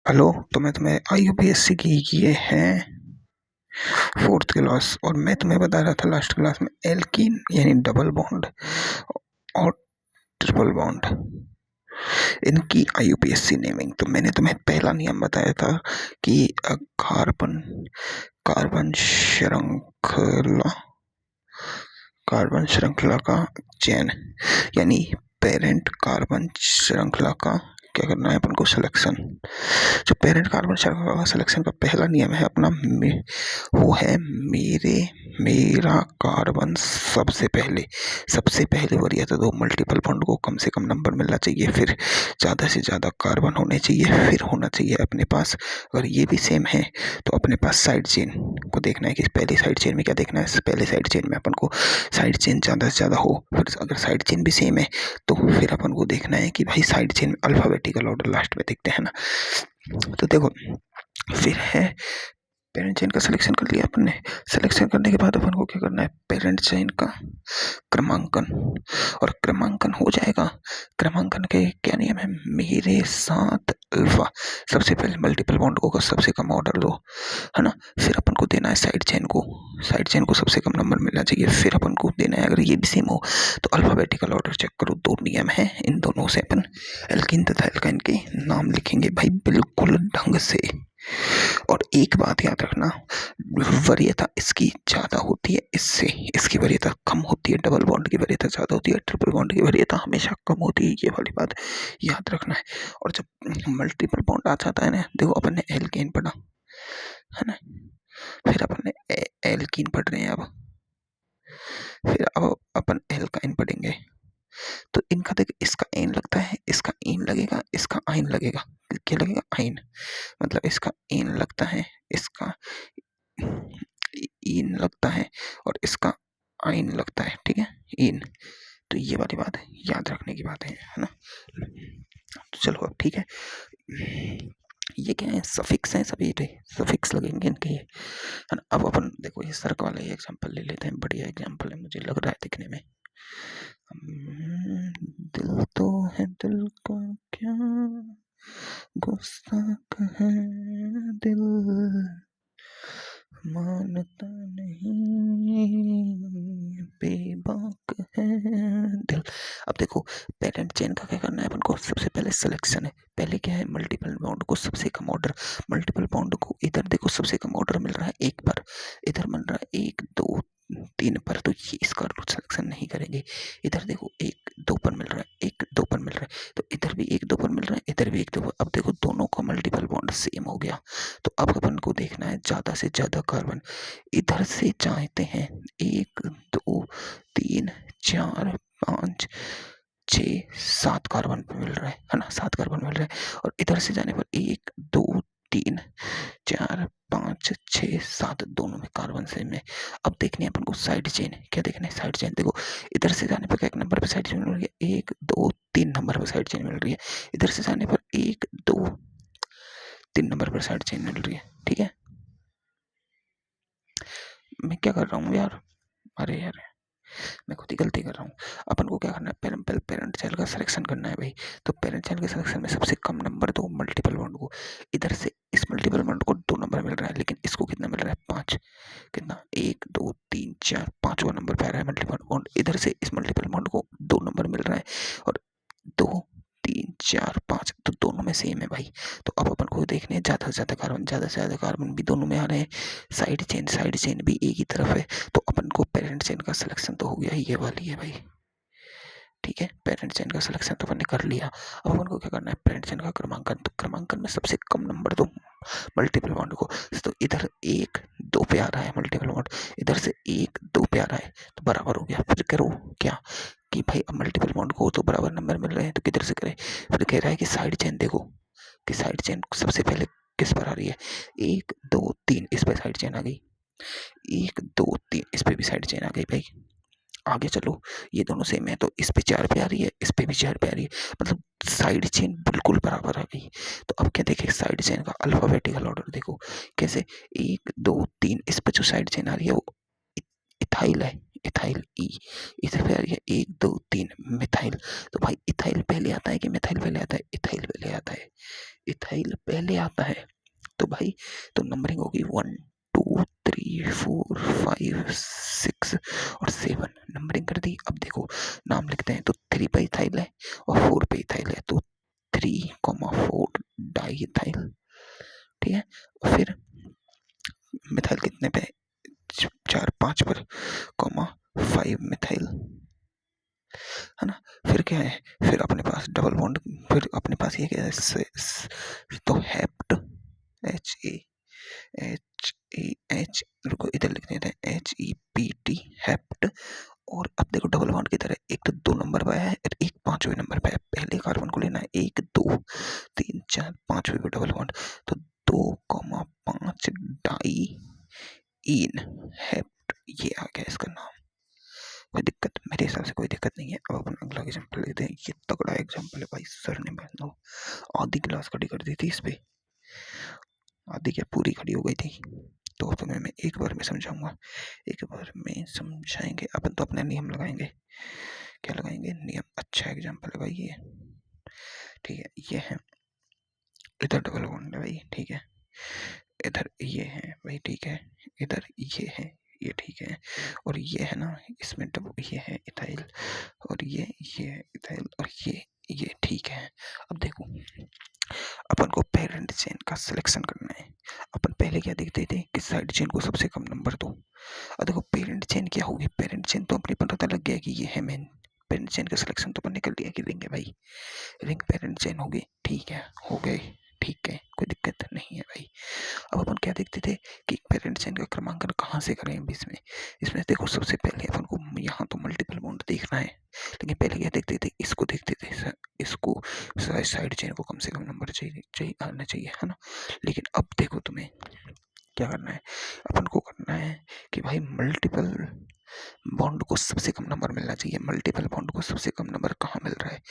Hello. तो मैं तुम्हें IUPAC की ये है फोर्थ क्लास, और मैं तुम्हें बता रहा था लास्ट क्लास में एल्कीन यानी डबल बॉन्ड और ट्रिपल बॉन्ड, इनकी IUPAC नेमिंग। तो मैंने तुम्हें पहला नियम बताया था कि कार्बन कार्बन श्रृंखला कार्बन श्रृंखला का चयन यानी पेरेंट कार्बन श्रृंखला का क्या करना है अपन को, सिलेक्शन। जो पेरेंट कार्बन श्रृंखला का सिलेक्शन का पहला नियम है अपना वो है मेरा कार्बन सबसे पहले वरीयता दो। मल्टीपल बॉन्ड को कम से कम नंबर मिलना चाहिए, फिर ज़्यादा से ज़्यादा कार्बन होने चाहिए, फिर होना चाहिए अपने पास, अगर ये भी सेम है तो अपने पास साइड चेन को देखना है कि पहली साइड चेन में क्या देखना है। पहले साइड चेन में अपन को साइड चेन ज़्यादा से ज़्यादा हो, फिर अगर साइड चेन भी सेम है तो फिर अपन को देखना है कि भाई साइड चेन में अल्फाबेटिकल ऑर्डर लास्ट में देखते हैं ना। तो देखो, फिर है पेरेंट चेन का सिलेक्शन कर लिया अपन ने। सिलेक्शन करने के बाद अपन को क्या करना है, पेरेंट चेन का क्रमांकन, और क्रमांकन हो जाएगा। क्रमांकन के क्या नियम है, मेरे साथ अल्फा, सबसे पहले मल्टीपल बॉन्ड को सबसे कम ऑर्डर दो, है ना। फिर अपन को देना है साइड चेन को सबसे कम नंबर मिलना चाहिए, फिर अपन को देना है, अगर ये भी सेम हो तो अल्फाबेटिकल ऑर्डर चेक करो। दो नियम है, इन दोनों से अपन एल्कीन तथा एल्काइन के नाम लिखेंगे भाई बिल्कुल ढंग से। और एक बात याद रखना, वरीयता इसकी ज्यादा होती है इससे, इसकी वरीयता कम होती है। डबल बॉन्ड की वरीयता ज्यादा होती है, ट्रिपल बॉन्ड की वरीयता हमेशा कम होती है, ये वाली बात याद रखना है। और जब मल्टीपल बॉन्ड आ जाता है ना, देखो अपन ने एल्केन पढ़ा है ना, फिर अपन ने एल्कीन पढ़ रहे हैं अब, फिर अब अपन एल्काइन पढ़ेंगे। तो इनका देख, इसका एन लगता है, इसका एन लगेगा, इसका आइन लगेगा। क्या लगेगा, आइन, मतलब इसका एन लगता है, इसका इन लगता है, और इसका आइन लगता है, ठीक है, इन। तो ये वाली बात है, याद रखने की बात है ना। तो चलो अब ठीक है, ये क्या है, सफिक्स है सभी, सफिक्स लगेंगे इनके, है ना। अब अपन देखो ये सर्क वाला ही एग्जांपल ले लेते हैं, बढ़िया एग्जांपल है मुझे लग रहा है दिखने में। दिल तो है दिल का क्या गुस्ताख है दिल, मानता नहीं बेबाक है दिल। अब देखो, पेरेंट चेन का क्या करना है अपन को, सबसे पहले सिलेक्शन है। पहले क्या है, मल्टीपल बॉन्ड को सबसे कम ऑर्डर, मल्टीपल बॉन्ड को इधर देखो सबसे कम ऑर्डर मिल रहा है एक पर, इधर मिल रहा है 1 2 3 पर, तो ये इसका सिलेक्शन नहीं करेंगे। इधर देखो 1 2 पर मिल रहा है, 1 2 पर मिल रहा है, तो इधर भी 1 2 पर मिल रहा है, इधर भी 1 2 पर। अब देखो दोनों का मल्टीपल बॉन्ड सेम हो गया, तो अब अपन को देखना है ज्यादा से ज्यादा कार्बन। इधर से चाहते हैं 1 2 3 4 5 6 7 कार्बन पे मिल रहा है ना, 7 कार्बन मिल रहा है। और इधर से जाने पर 1 2 3 4 5 6 7 दोनों में कार्बन सेम है। अब देखने अपन को साइड चेन, क्या देखना है, साइड चेन। देखो इधर से जाने पर एक नंबर पे साइड चेन मिल रही है, 1 2 3 नंबर पर साइड चेन मिल रही है। इधर से जाने पर 1 2 3 नंबर पर साइड चेन मिल रही है, ठीक है। मैं क्या कर रहा हूँ यार, अरे यार मैं खुद ही गलती कर रहा हूँ। अपन को क्या करना है, पहले पेरेंट चाइल्ड का सिलेक्शन करना है भाई। तो पेरेंट चाइल्ड के सिलेक्शन में सबसे कम नंबर दो मल्टीपल बॉन्ड को। इधर से इस मल्टीपल बॉन्ड को 2 नंबर मिल रहा है, लेकिन इसको कितना मिल रहा है, 5। कितना, 1 2 3 4 5वां नंबर पे आ रहा है मल्टीपल बॉन्ड। इधर से इस मल्टीपल बॉन्ड को 2 नंबर मिल रहा है, और 2 3 4 5 तो दोनों में सेम है भाई। तो अब अपन को देखने ज्यादा से ज्यादा कार्बन भी दोनों में आ रहे हैं। साइड चेन भी एक ही तरफ है, तो अपन को पेरेंट चेन का सिलेक्शन तो हो गया, ये वाली है भाई, ठीक है। पेरेंट चेन का सिलेक्शन तो अपन ने कर लिया। अब अपन को क्या करना है, पेरेंट चेन का क्रमांकन। तो क्रमांकन में सबसे कम नंबर दो मल्टीपल बॉन्ड को। तो इधर 1 2 पे आ रहा है मल्टीपल बॉन्ड, इधर से 1 2 पे आ रहा है, तो बराबर हो गया। फिर करो क्या कि भाई अब मल्टीपल बॉन्ड को तो बराबर नंबर मिल रहे हैं, तो किधर से करें। फिर कह रहा है कि साइड चेन देखो, कि साइड चेन सबसे पहले किस पर आ रही है, 1 2 3 इस पे साइड चेन आ गई, 1 2 3 इस पे भी साइड चेन आ गई भाई। आगे चलो, ये दोनों सेम है, तो इस पे 4 पे आ रही है, इस पे भी 4 पे आ रही है, मतलब साइड चेन बिल्कुल बराबर आ गई। तो अब क्या देखें, साइड चेन का अल्फाबेटिकल ऑर्डर देखो कैसे, 1 2 3 इस पे जो साइड चेन आ रही है वो इथाइल है, इथाइल ई। इसे पे आ रही है 1 2 3 मिथाइल। तो भाई इथाइल पहले आता है कि मिथाइल पहले आता है, इथाइल पहले आता है। इथाइल पहले आता है तो भाई तो नंबरिंग होगी 1 2 3 4 5 6 और 7 नंबरिंग कर दी। अब देखो नाम लिखते हैं तो 3 पे इथाइल है और 4 पे इथाइल है तो 3,4 डाई इथाइल। ठीक है, फिर मिथाइल कितने पे 4 5 पर कॉमा 5 मिथाइल है ना। फिर क्या है, फिर अपने पास डबल बॉन्ड, फिर अपने पास ये क्या है तो हेप्ट HEH रुको इधर लिख देते हैं HEPT हेप्ट। और अब देखो डबल बॉन्ड की तरह एक तो 2 नंबर पे है और एक 5वें नंबर पे है। पहले कार्बन को लेना है 1 2 3 4 5वें पे डबल बॉन्ड तो 2,5 डाई इन हेप्ट, ये आ गया इसका नाम। कोई दिक्कत मेरे हिसाब से कोई दिक्कत नहीं है। अब अपन अगला एग्जाम्पल लेते हैं। ये तगड़ा एग्जाम्पल है भाई, सर ने आधी क्लास खड़ी कर दी थी इस पे, आधी क्या पूरी खड़ी हो गई थी। तो तुम्हें मैं एक बार में समझाऊंगा, एक बार में समझाएंगे। अपन तो अपने नियम लगाएंगे। क्या लगाएंगे? नियम। अच्छा एग्जाम्पल है भाई ये। ठीक है, ये है इधर डबल बॉन्ड है भाई, ठीक है, इधर ये है भाई, ठीक है, इधर ये है, ये ठीक है, और ये है ना इसमें डबल ये है इथाइल और ये है इथाइल और ये ठीक है। अब देखो अपन को पेरेंट चेन का सिलेक्शन करना है। अपन पहले क्या देखते थे कि साइड चेन को सबसे कम नंबर दो। अब देखो पेरेंट चेन क्या होगी, पेरेंट चेन तो अपने पता लग गया कि ये है मेन। पेरेंट चेन का सिलेक्शन तो अपन निकल लिया कि रिंग है भाई, रिंग पेरेंट चेन होगी, ठीक है, हो गए, ठीक है, कोई दिक्कत नहीं है भाई। अब अपन क्या देखते थे कि पेरेंट चेन का क्रमांकन कहाँ से करें इसमें। इसमें देखो सबसे पहले अपन को यहाँ तो मल्टीपल बॉन्ड देखना है, लेकिन पहले क्या देखते थे, इसको देखते थे, इसको साइड चेन को कम से कम नंबर चाहिए आना चाहिए, है ना। लेकिन अब देखो तुम्हें क्या करना है, अपन को करना है कि भाई मल्टीपल बॉन्ड को सबसे कम नंबर मिलना चाहिए। मल्टीपल बॉन्ड को सबसे कम नंबर कहाँ मिल रहा है,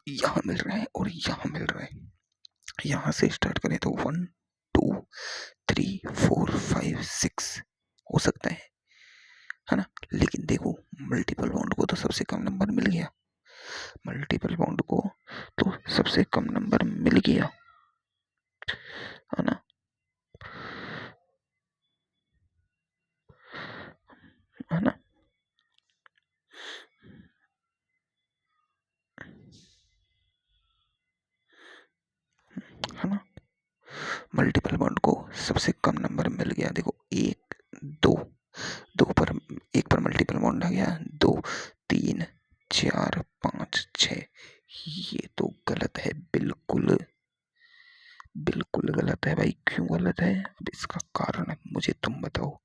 यहाँ मिल रहा है और यहाँ मिल रहा है। यहाँ से स्टार्ट करें तो 1 2 3 4 5 6 हो सकता है ना। लेकिन देखो मल्टीपल बॉन्ड को तो सबसे कम नंबर मिल गया, मल्टीपल बॉन्ड को तो सबसे कम नंबर मिल गया, है ना, है ना। है ना, मल्टीपल बॉन्ड को सबसे कम नंबर मिल गया। देखो 1 2 2 पर, एक पर मल्टीपल बॉन्ड आ गया, 2 3 4 5 6। ये तो गलत है, बिल्कुल बिल्कुल गलत है भाई। क्यों गलत है? अब इसका कारण मुझे तुम बताओ,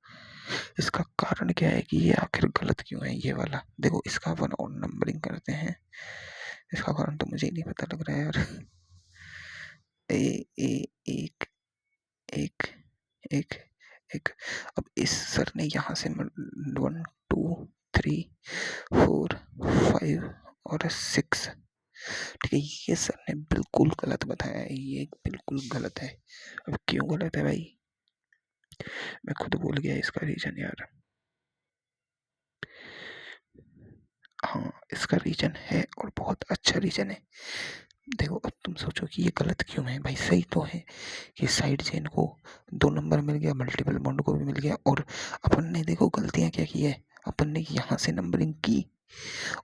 इसका कारण क्या है कि ये आखिर गलत क्यों है ये वाला। देखो इसका वन और नंबरिंग करते हैं, इसका कारण तो मुझे ही नहीं पता लग रहा है यार। ए ए एक एक एक एक। अब इस सर ने यहाँ से 1 2 3 4 5 और 6, ठीक है, ये सर ने बिल्कुल गलत बताया है, ये बिल्कुल गलत है। अब क्यों गलत है भाई, मैं खुद भूल गया इसका रीजन यार। हाँ, इसका रीजन है और बहुत अच्छा रीजन है। देखो अब तुम सोचो कि ये गलत क्यों है भाई, सही तो है कि साइड चेन को 2 नंबर मिल गया, मल्टीपल बॉन्ड को भी मिल गया। और अपन ने देखो गलतियां क्या की है, अपन ने यहाँ से नंबरिंग की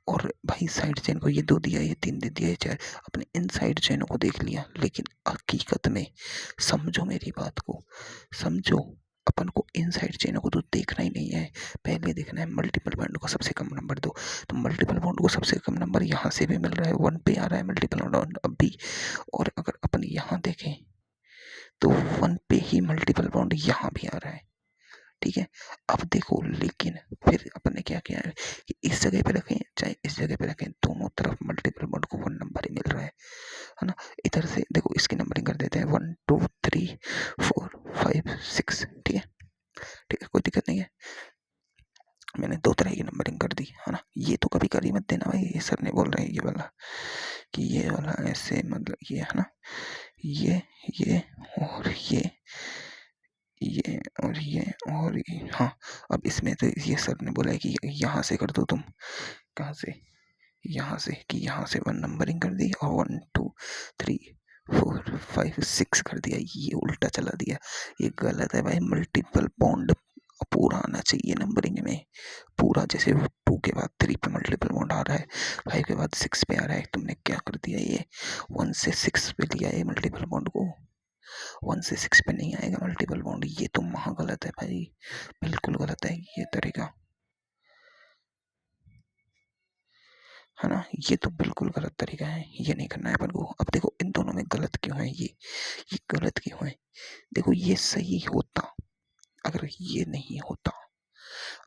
और भाई साइड चेन को ये 2 दिया, ये 3 दे दिया, ये 4, अपने इन साइड चेनों को देख लिया। लेकिन हकीकत में समझो मेरी बात को, समझो, अपन को इन साइड चेनों को तो देखना ही नहीं है, पहले देखना है मल्टीपल बॉन्ड को सबसे कम नंबर दो। तो मल्टीपल बॉन्ड को सबसे कम नंबर यहाँ से भी मिल रहा है, 1 पे आ रहा है मल्टीपल बॉन्ड अब भी। और अगर अपन यहाँ देखें तो 1 पे ही मल्टीपल बॉन्ड यहाँ भी आ रहा है, ठीक है। अब देखो लेकिन फिर अपन ने क्या किया है कि इस जगह पे रखें चाहे इस जगह पे रखें, दोनों तरफ मल्टीपल बॉन्ड को 1 नंबर ही मिल रहा है ना। इधर से देखो इसकी नंबरिंग कर देते हैं 1 2 3 4 5 6, ठीक है, ठीक है, कोई दिक्कत नहीं है। मैंने 2 तरह की नंबरिंग कर दी, है ना। ये तो कभी कर ही मत देना भाई, ये सर ने बोल रहे हैं ये वाला कि ये वाला ऐसे, मतलब ये है ना, ये और ये और ये और ये, हाँ। अब इसमें तो ये सर ने बोला है कि यहाँ से कर दो तुम, कहाँ से, यहाँ से, कि यहाँ से 1 नंबरिंग कर दी और 1 2 3 4 5 6 कर दिया, ये उल्टा चला दिया, ये गलत है भाई। मल्टीपल बॉन्ड पूरा आना चाहिए नंबरिंग में, पूरा। जैसे वो 2 के बाद 3 पे मल्टीपल बॉन्ड आ रहा है, 5 के बाद 6 पे आ रहा है, तुमने क्या कर दिया, ये 1 से 6 पे लिया है मल्टीपल बॉन्ड को, 1 से 6 पे नहीं आएगा मल्टीपल बॉन्ड। ये तो महा गलत है भाई, बिल्कुल गलत है ये तरीका, है ना। ये तो बिल्कुल गलत तरीका है, ये नहीं करना है अपन को। अब देखो इन दोनों में गलत क्यों है, ये गलत क्यों है। देखो ये सही होता अगर ये नहीं होता।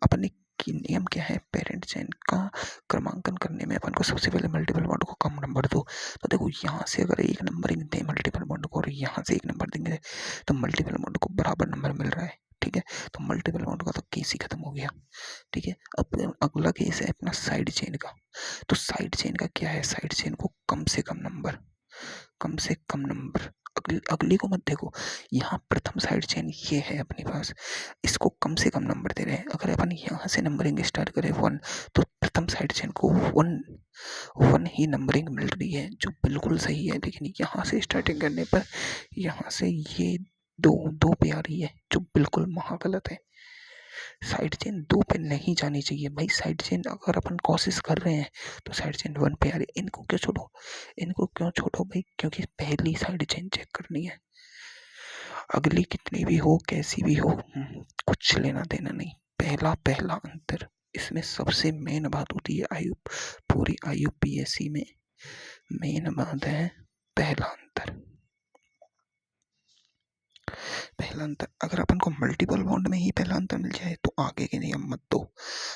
अपने की नियम क्या है, पेरेंट चेन का क्रमांकन करने में अपन को सबसे पहले मल्टीपल बॉन्ड को कम नंबर दो। तो देखो यहाँ से अगर एक नंबरिंग दे मल्टीपल बॉन्ड को और यहाँ से एक नंबर देंगे तो मल्टीपल बॉन्ड को बराबर नंबर मिल रहा है, ठीक है। तो मल्टीपल बॉन्ड का तो केस ही खत्म हो गया, ठीक है। अब अगला केस है अपना साइड चेन का। तो साइड चेन का क्या है, साइड चेन को कम से कम नंबर, कम से कम नंबर, अगली को मत देखो। यहाँ प्रथम साइड चेन ये है अपने पास, इसको कम से कम नंबर दे रहे हैं। अगर अपन यहाँ से नंबरिंग स्टार्ट करें 1, तो प्रथम साइड चेन को 1 ही नंबरिंग मिल रही है, जो बिल्कुल सही है। लेकिन यहाँ से स्टार्टिंग करने पर यहाँ से ये 2 पे आ रही है, जो बिल्कुल महा गलत है। साइड चेन 2 पे नहीं जानी चाहिए भाई। साइड चेन अगर अपन कोशिश कर रहे हैं तो साइड चेन 1 पे आ रही है। इनको क्यों छोड़ो, इनको क्यों छोड़ो भाई, क्योंकि पहली साइड चेन चेक करनी है। अगली कितनी भी हो, कैसी भी हो, कुछ लेना देना नहीं। पहला पहला अंतर, इसमें सबसे मेन बात होती है पूरी IUPAC में मेन बात है पहला अंतर। पहला अंतर, अगर अपन को मल्टीपल बॉन्ड में ही पहला अंतर मिल जाए तो आगे के नियम मत दो।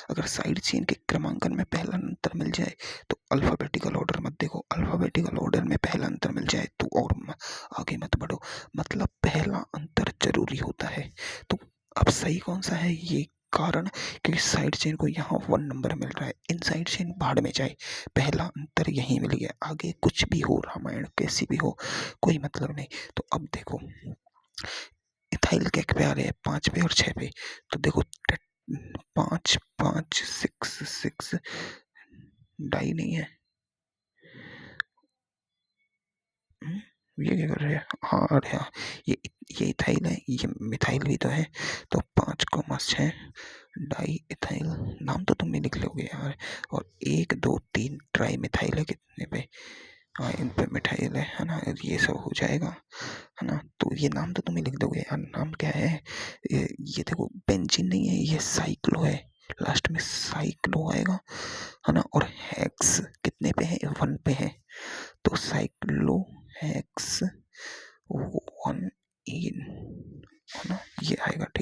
अगर साइड चेन के क्रमांकन में पहला अंतर मिल जाए तो अल्फाबेटिकल ऑर्डर मत देखो, अल्फाबेटिकल ऑर्डर में पहला अंतर मिल जाए तो और आगे मत बढ़ो। मतलब पहला अंतर जरूरी होता है। तो अब सही कौन सा है, ये कारण, क्योंकि साइड चेन को यहाँ 1 नंबर मिल रहा है, इन साइड चेन भाड़ में जाए, पहला अंतर यही मिल गया। आगे कुछ भी हो, रामायण कैसी भी हो, कोई मतलब नहीं। तो अब देखो इथाइल क्या पे आ रहे हैं, 5 पे और 6 पे। तो देखो 5 5 6 6 डाई नहीं है, ये क्या कर रहे हैं, हाँ अरे हाँ, ये इथाइल है, ये मिथाइल भी तो है। तो 5 को 6 डाई इथाइल, नाम तो तुम भी लिख लोगे यार। और 1 2 3 ट्राई मिथाइल है, कितने पे, हाँ इन पे मिथाइल है ना, ये सब हो जाएगा, है ना। तो ये नाम तो तुम ही लिख दोगे यार, नाम क्या है, ये देखो बेंजीन नहीं है, ये साइक्लो है, लास्ट में साइक्लो आएगा, है ना। और हेक्स कितने पे है, 1 पे है। तो साइक्लो हेक्स 1 इन, है ना, ये आएगा, ठीक।